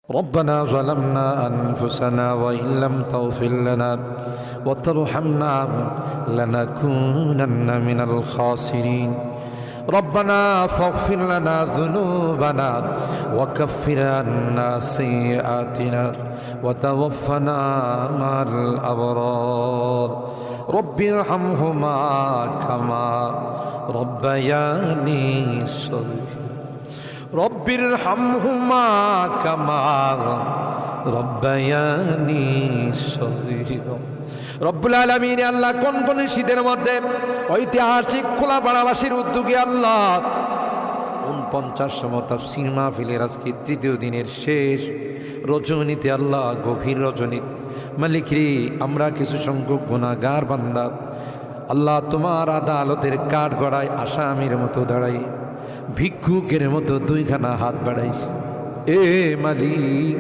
ربنا ظلمنا أنفسنا وإن لم تغفر لنا وترحمنا لنكونن من الخاسرين ربنا فاغفر لنا ذنوبنا وكفر عنا سيئاتنا وتوفنا مع الأبرار رب ارحمهما كما ربياني صغيرا رب ارحمهما كما ربياني صغيرا রব্বুল আলামিন আল্লাহ কোন কোন শীতের মধ্যে ঐতিহাসিক খোলাপাড়াবাসীর উদ্যোগে আল্লাহ 49তম তাফসীর মাহফিলের আজকে তৃতীয় দিনের শেষ রজনীতে আল্লাহ গভীর রজনীতে মালিক রে আমরা কিছু সংখ্যক গুনাহগার বান্দা আল্লাহ তোমার আদালতের কাঠ গড়ায় আসামির মতো দাঁড়াই ভিক্ষুকের মতো দুইখানা হাত বাড়াইছি এ মালিক